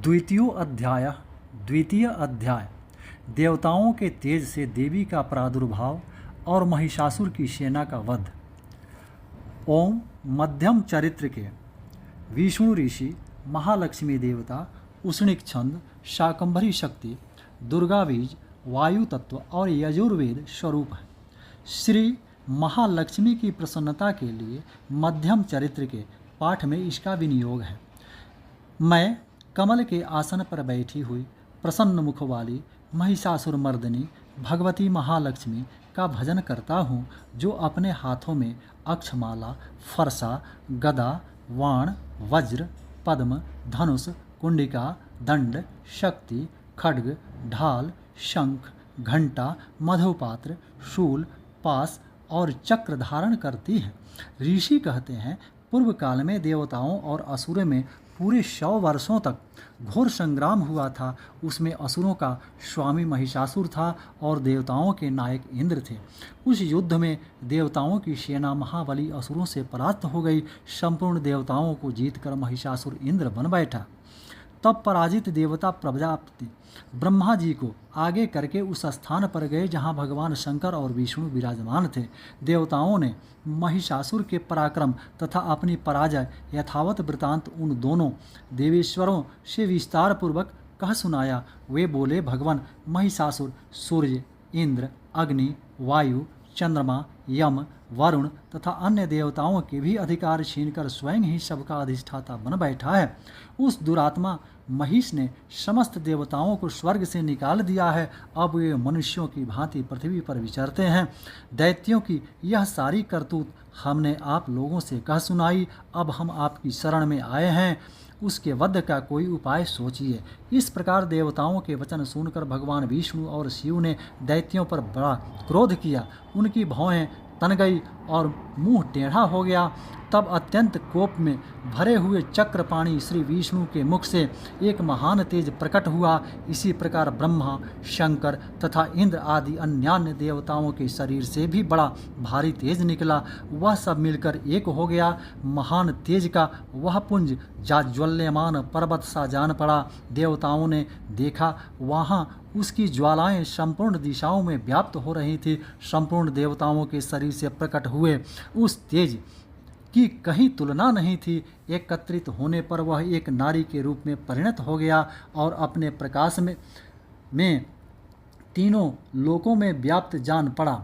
द्वितीय अध्याय देवताओं के तेज से देवी का प्रादुर्भाव और महिषासुर की सेना का वध। ओम मध्यम चरित्र के विष्णु ऋषि, महालक्ष्मी देवता, उष्णिक छंद, शाकंभरी शक्ति, दुर्गा बीज, वायु तत्व और यजुर्वेद स्वरूप है। श्री महालक्ष्मी की प्रसन्नता के लिए मध्यम चरित्र के पाठ में इसका विनियोग है। मैं कमल के आसन पर बैठी हुई प्रसन्न मुख वाली महिषासुर मर्दिनी भगवती महालक्ष्मी का भजन करता हूँ, जो अपने हाथों में अक्षमाला, फरसा, गदा, वाण, वज्र, पद्म, धनुष, कुंडिका, दंड, शक्ति, खड्ग, ढाल, शंख, घंटा, मधुपात्र, शूल, पास और चक्र धारण करती है। ऋषि कहते हैं, पूर्व काल में देवताओं और असुरों में पूरे 100 वर्षों तक घोर संग्राम हुआ था। उसमें असुरों का स्वामी महिषासुर था और देवताओं के नायक इंद्र थे। उस युद्ध में देवताओं की सेना महाबली असुरों से परास्त हो गई। संपूर्ण देवताओं को जीतकर महिषासुर इंद्र बन बैठा। तब पराजित देवता प्रजापति ब्रह्मा जी को आगे करके उस स्थान पर गए जहां भगवान शंकर और विष्णु विराजमान थे। देवताओं ने महिषासुर के पराक्रम तथा अपनी पराजय यथावत वृतांत उन दोनों देवेश्वरों से विस्तार पूर्वक कह सुनाया। वे बोले, भगवान महिषासुर सूर्य, इंद्र, अग्नि, वायु, चंद्रमा, यम, वरुण तथा अन्य देवताओं के भी अधिकार छीनकर स्वयं ही सबका अधिष्ठाता बन बैठा है। उस दुरात्मा महिष ने समस्त देवताओं को स्वर्ग से निकाल दिया है। अब वे मनुष्यों की भांति पृथ्वी पर विचरते हैं। दैत्यों की यह सारी करतूत हमने आप लोगों से कह सुनाई। अब हम आपकी शरण में आए हैं, उसके वध का कोई उपाय सोचिए। इस प्रकार देवताओं के वचन सुनकर भगवान विष्णु और शिव ने दैत्यों पर बड़ा क्रोध किया। उनकी भौहें तन गई और मुंह टेढ़ा हो गया। तब अत्यंत कोप में भरे हुए चक्रपाणी श्री विष्णु के मुख से एक महान तेज प्रकट हुआ। इसी प्रकार ब्रह्मा, शंकर तथा इंद्र आदि अन्यान्य देवताओं के शरीर से भी बड़ा भारी तेज निकला। वह सब मिलकर एक हो गया। महान तेज का वह पुंज ज्वल्यमान पर्वत सा जान पड़ा। देवताओं ने देखा, वहाँ उसकी ज्वालाएं संपूर्ण दिशाओं में व्याप्त हो रही थी। संपूर्ण देवताओं के शरीर से प्रकट हुए उस तेज की कहीं तुलना नहीं थी। एकत्रित होने पर वह एक नारी के रूप में परिणत हो गया और अपने प्रकाश में तीनों लोकों में व्याप्त जान पड़ा।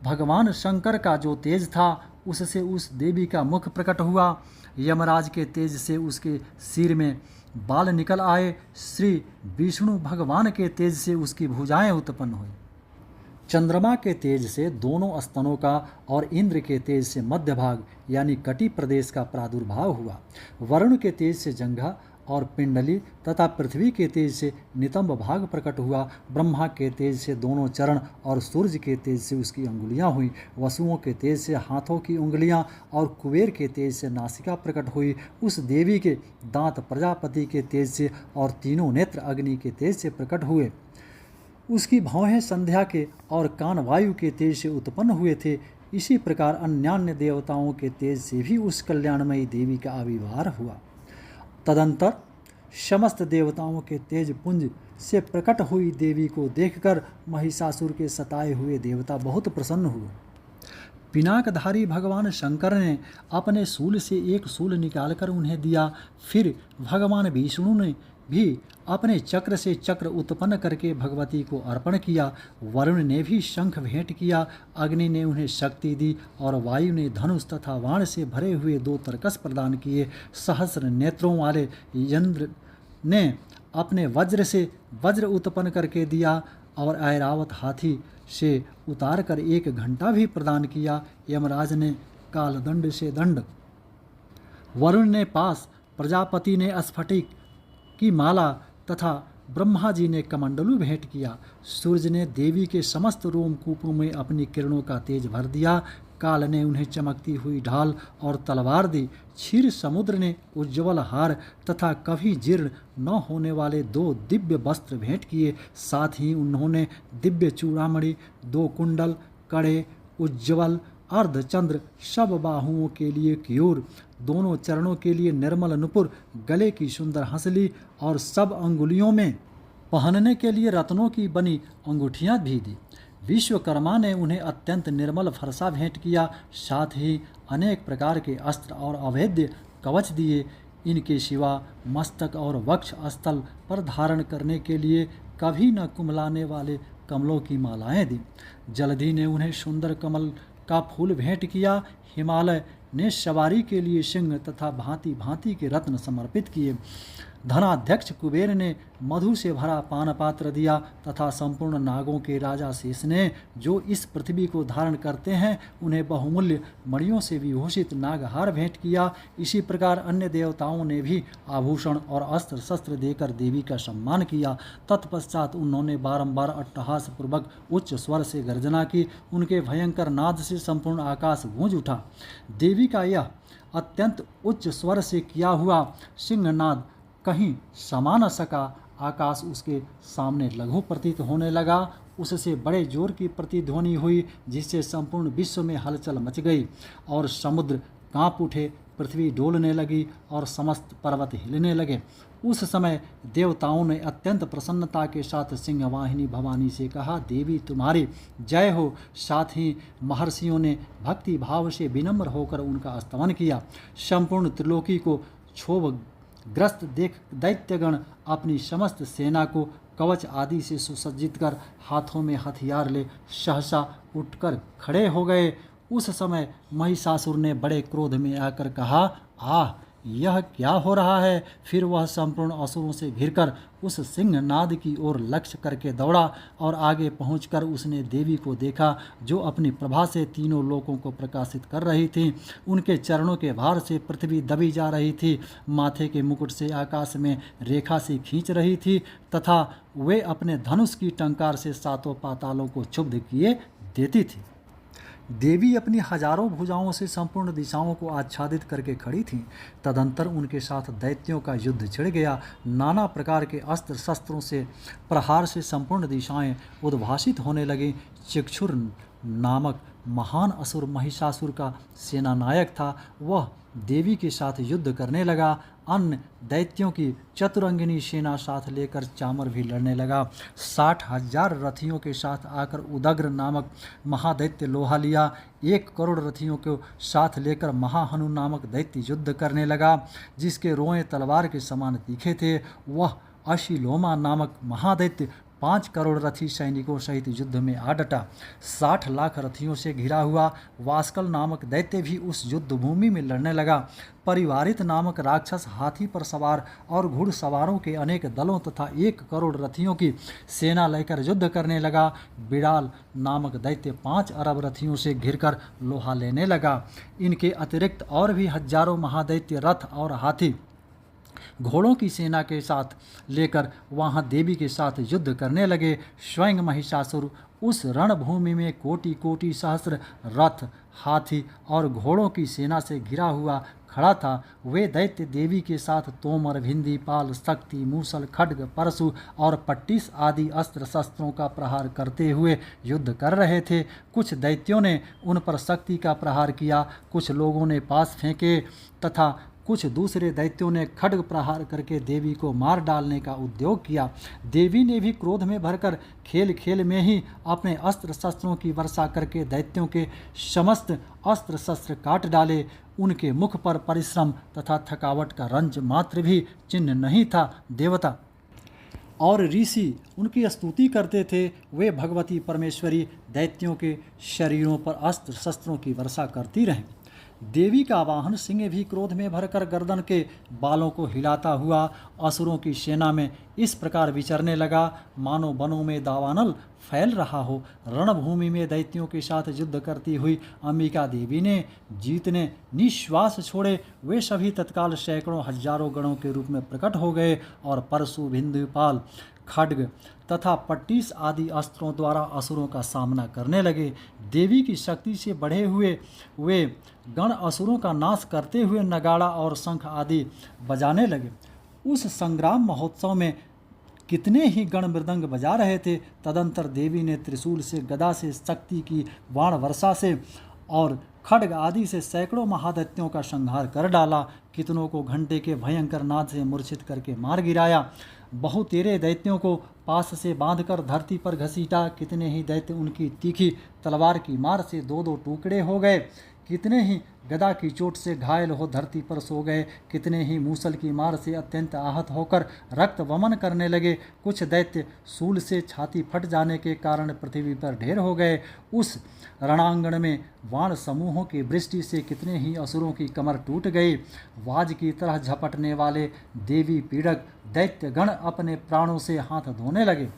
भगवान शंकर का जो तेज था, उससे उस देवी का मुख प्रकट हुआ। यमराज के तेज से उसके सिर में बाल निकल आए। श्री विष्णु भगवान के तेज से उसकी भुजाएं उत्पन्न हुई। चंद्रमा के तेज से दोनों स्तनों का और इंद्र के तेज से मध्य भाग यानी कटी प्रदेश का प्रादुर्भाव हुआ। वरुण के तेज से जंघा और पिंडली तथा पृथ्वी के तेज से नितंब भाग प्रकट हुआ। ब्रह्मा के तेज से दोनों चरण और सूर्य के तेज से उसकी अंगुलियां हुई। वसुओं के तेज से हाथों की उंगलियां और कुबेर के तेज से नासिका प्रकट हुई। उस देवी के दांत प्रजापति के तेज से और तीनों नेत्र अग्नि के तेज से प्रकट हुए। उसकी भौहें संध्या के और कान वायु के तेज से उत्पन्न हुए थे। इसी प्रकार अन्यान्य देवताओं के तेज से भी उस कल्याणमयी देवी का आविर्भाव हुआ। तदंतर समस्त देवताओं के तेज पुंज से प्रकट हुई देवी को देखकर महिषासुर के सताए हुए देवता बहुत प्रसन्न हुए। पिनाकधारी भगवान शंकर ने अपने शूल से एक शूल निकालकर उन्हें दिया। फिर भगवान विष्णु ने भी अपने चक्र से चक्र उत्पन्न करके भगवती को अर्पण किया। वरुण ने भी शंख भेंट किया। अग्नि ने उन्हें शक्ति दी और वायु ने धनुष तथा बाण से भरे हुए 2 तरकस प्रदान किए। सहस्र नेत्रों वाले इंद्र ने अपने वज्र से वज्र उत्पन्न करके दिया और ऐरावत हाथी से उतार कर 1 घंटा भी प्रदान किया। यमराज ने कालदंड से दंड, वरुण ने पास, प्रजापति ने स्फटिक की माला तथा ब्रह्मा जी ने कमंडलू भेंट किया। सूर्य ने देवी के समस्त रोमकूपों में अपनी किरणों का तेज भर दिया। काल ने उन्हें चमकती हुई ढाल और तलवार दी। क्षीर समुद्र ने उज्ज्वल हार तथा कभी जीर्ण न होने वाले 2 दिव्य वस्त्र भेंट किए। साथ ही उन्होंने दिव्य चूड़ामणि, 2 कुंडल, कड़े, उज्ज्वल अर्धचंद्र, सब बाहुओं के लिए क्यूर, दोनों चरणों के लिए निर्मल नुपुर, गले की सुंदर हंसली और सब अंगुलियों में पहनने के लिए रत्नों की बनी अंगूठियां भी दी। विश्वकर्मा ने उन्हें अत्यंत निर्मल फरसा भेंट किया, साथ ही अनेक प्रकार के अस्त्र और अभेद्य कवच दिए। इनके सिवा मस्तक और वक्ष स्थल पर धारण करने के लिए कभी न कुम्हलाने वाले कमलों की मालाएं दी। जलधि ने उन्हें सुंदर कमल का फूल भेंट किया। हिमालय ने सवारी के लिए सिंह तथा भांति भांति के रत्न समर्पित किए। धनाध्यक्ष कुबेर ने मधु से भरा पान पात्र दिया तथा संपूर्ण नागों के राजा शेष ने, जो इस पृथ्वी को धारण करते हैं, उन्हें बहुमूल्य मणियों से विभूषित नागहार भेंट किया। इसी प्रकार अन्य देवताओं ने भी आभूषण और अस्त्र शस्त्र देकर देवी का सम्मान किया। तत्पश्चात उन्होंने बारंबार अट्टहास पूर्वक उच्च स्वर से गर्जना की। उनके भयंकर नाद से संपूर्ण आकाश गूंज उठा। देवी का यह अत्यंत उच्च स्वर से किया हुआ सिंहनाद कहीं समा न सका। आकाश उसके सामने लघु प्रतीत होने लगा। उससे बड़े जोर की प्रतिध्वनि हुई, जिससे संपूर्ण विश्व में हलचल मच गई और समुद्र कांप उठे, पृथ्वी डोलने लगी और समस्त पर्वत हिलने लगे। उस समय देवताओं ने अत्यंत प्रसन्नता के साथ सिंहवाहिनी भवानी से कहा, देवी तुम्हारी जय हो। साथ ही महर्षियों ने भक्ति भाव से विनम्र होकर उनका स्तवन किया। संपूर्ण त्रिलोकी को क्षोभ ग्रस्त देख दैत्यगण अपनी समस्त सेना को कवच आदि से सुसज्जित कर हाथों में हथियार ले सहसा उठकर खड़े हो गए। उस समय महिषासुर ने बड़े क्रोध में आकर कहा, आह, यह क्या हो रहा है। फिर वह संपूर्ण असुरों से घिरकर उस सिंहनाद की ओर लक्ष्य करके दौड़ा और आगे पहुंचकर उसने देवी को देखा, जो अपनी प्रभा से तीनों लोकों को प्रकाशित कर रही थी। उनके चरणों के भार से पृथ्वी दबी जा रही थी, माथे के मुकुट से आकाश में रेखा सी खींच रही थी तथा वे अपने धनुष की टंकार से सातों पातालों को क्षुब्ध किए देती थी। देवी अपनी हजारों भुजाओं से संपूर्ण दिशाओं को आच्छादित करके खड़ी थीं। तदंतर उनके साथ दैत्यों का युद्ध छिड़ गया। नाना प्रकार के अस्त्र शस्त्रों से प्रहार से संपूर्ण दिशाएं उद्भासित होने लगी। चिक्षुर नामक महान असुर महिषासुर का सेनानायक था। वह देवी के साथ युद्ध करने लगा। अन्य दैत्यों की चतुरंगिनी सेना साथ लेकर चामर भी लड़ने लगा। 60,000 रथियों के साथ आकर उदग्र नामक महादैत्य लोहा लिया। 1 करोड़ रथियों को साथ लेकर महाहनु नामक दैत्य युद्ध करने लगा, जिसके रोएं तलवार के समान तीखे थे। वह अशिलोमा नामक महादैत्य 5 करोड़ रथी सैनिकों सहित युद्ध में आ डटा। 60 लाख रथियों से घिरा हुआ वास्कल नामक दैत्य भी उस युद्ध भूमि में लड़ने लगा। परिवारित नामक राक्षस हाथी पर सवार और घुड़सवारों के अनेक दलों तथा 1 करोड़ रथियों की सेना लेकर युद्ध करने लगा। बिड़ाल नामक दैत्य 5 अरब रथियों से घिरकर लोहा लेने लगा। इनके अतिरिक्त और भी हजारों महादैत्य रथ और हाथी घोड़ों की सेना के साथ लेकर वहां देवी के साथ युद्ध करने लगे। स्वयं महिषासुर उस रणभूमि में कोटि कोटि सहस्र रथ, हाथी और घोड़ों की सेना से घिरा हुआ खड़ा था। वे दैत्य देवी के साथ तोमर, भिंदी, पाल, शक्ति, मूसल, खड्ग, परशु और पट्टिस आदि अस्त्र शस्त्रों का प्रहार करते हुए युद्ध कर रहे थे। कुछ दैत्यों ने उन पर शक्ति का प्रहार किया, कुछ लोगों ने पास फेंके तथा कुछ दूसरे दैत्यों ने खड्ग प्रहार करके देवी को मार डालने का उद्योग किया। देवी ने भी क्रोध में भरकर खेल खेल में ही अपने अस्त्र शस्त्रों की वर्षा करके दैत्यों के समस्त अस्त्र शस्त्र काट डाले। उनके मुख पर परिश्रम तथा थकावट का रंज मात्र भी चिन्ह नहीं था। देवता और ऋषि उनकी स्तुति करते थे। वे भगवती परमेश्वरी दैत्यों के शरीरों पर अस्त्र शस्त्रों की वर्षा करती रहें। देवी का वाहन सिंह भी क्रोध में भरकर गर्दन के बालों को हिलाता हुआ असुरों की सेना में इस प्रकार विचरने लगा, मानो वनों में दावानल फैल रहा हो। रणभूमि में दैत्यों के साथ युद्ध करती हुई अंबिका देवी ने जीतने निश्वास छोड़े। वे सभी तत्काल सैकड़ों हजारों गणों के रूप में प्रकट हो गए और परशु, भिंदुपाल, खड्ग तथा पट्टिस आदि अस्त्रों द्वारा असुरों का सामना करने लगे। देवी की शक्ति से बढ़े हुए वे गण असुरों का नाश करते हुए नगाड़ा और शंख आदि बजाने लगे। उस संग्राम महोत्सव में कितने ही गण मृदंग बजा रहे थे। तदंतर देवी ने त्रिशूल से, गदा से, शक्ति की बाण वर्षा से और खड्ग आदि से सैकड़ों महादैत्यों का संहार कर डाला। कितनों को घंटे के भयंकर नाद से मूर्छित करके मार गिराया। बहुतेरे दैत्यों को पास से बांधकर धरती पर घसीटा। कितने ही दैत्य उनकी तीखी तलवार की मार से दो दो टुकड़े हो गए। कितने ही गदा की चोट से घायल हो धरती पर सो गए। कितने ही मूसल की मार से अत्यंत आहत होकर रक्त वमन करने लगे। कुछ दैत्य सूल से छाती फट जाने के कारण पृथ्वी पर ढेर हो गए। उस रणांगण में वाण समूहों की वृष्टि से कितने ही असुरों की कमर टूट गई। वाज की तरह झपटने वाले देवी पीड़क दैत्य गण अपने प्राणों से हाथ धोने लगे।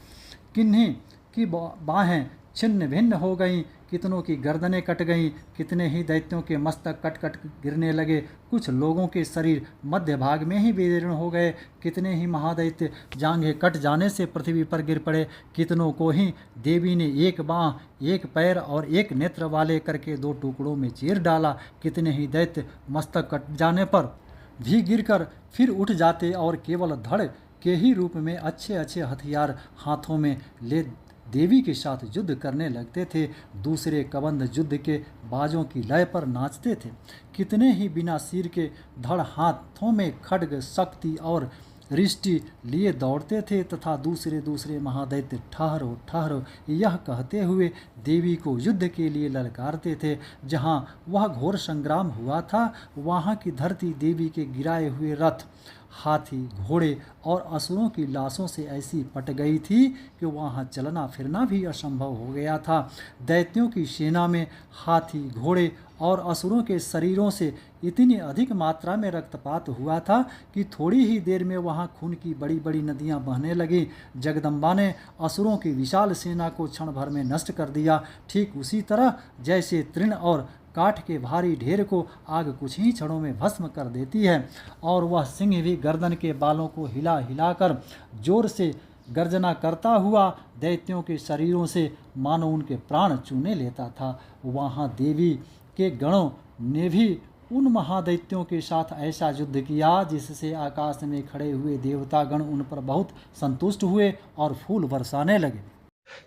किन्हीं की बाहें छिन्न भिन्न हो गईं, कितनों की गर्दनें कट गईं। कितने ही दैत्यों के मस्तक कट कट गिरने लगे। कुछ लोगों के शरीर मध्य भाग में ही विदीर्ण हो गए। कितने ही महादैत्य जांघें कट जाने से पृथ्वी पर गिर पड़े। कितनों को ही देवी ने एक बाँह, एक पैर और एक नेत्र वाले करके दो टुकड़ों में चीर डाला। कितने ही दैत्य मस्तक कट जाने पर भी गिरकर फिर उठ जाते और केवल धड़ के ही रूप में अच्छे अच्छे हथियार हाथों में ले देवी के साथ युद्ध करने लगते थे। दूसरे कबंध युद्ध के बाजों की लय पर नाचते थे। कितने ही बिना सिर के धड़ हाथों में खड्ग, शक्ति और रिष्टि लिए दौड़ते थे तथा दूसरे महादैत्य ठहरो ठहरो यह कहते हुए देवी को युद्ध के लिए ललकारते थे। जहाँ वह घोर संग्राम हुआ था वहाँ की धरती देवी के गिराए हुए रथ, हाथी, घोड़े और असुरों की लाशों से ऐसी पट गई थी कि वहाँ चलना फिरना भी असंभव हो गया था। दैत्यों की सेना में हाथी, घोड़े और असुरों के शरीरों से इतनी अधिक मात्रा में रक्तपात हुआ था कि थोड़ी ही देर में वहाँ खून की बड़ी बड़ी नदियाँ बहने लगी। जगदम्बा ने असुरों की विशाल सेना को क्षण भर में नष्ट कर दिया। ठीक उसी तरह जैसे तृण और काठ के भारी ढेर को आग कुछ ही क्षणों में भस्म कर देती है, और वह सिंह भी गर्दन के बालों को हिला हिलाकर जोर से गर्जना करता हुआ दैत्यों के शरीरों से मानो उनके प्राण चूने लेता था। वहाँ देवी के गणों ने भी उन महादैत्यों के साथ ऐसा युद्ध किया जिससे आकाश में खड़े हुए देवतागण उन पर बहुत संतुष्ट हुए और फूल बरसाने लगे।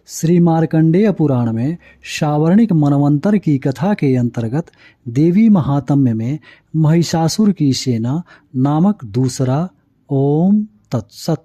श्री मार्कंडेय पुराण में सावर्णिक मनवंतर की कथा के अंतर्गत देवी महात्म्य में महिषासुर की सेना नामक दूसरा ओम तत्सत।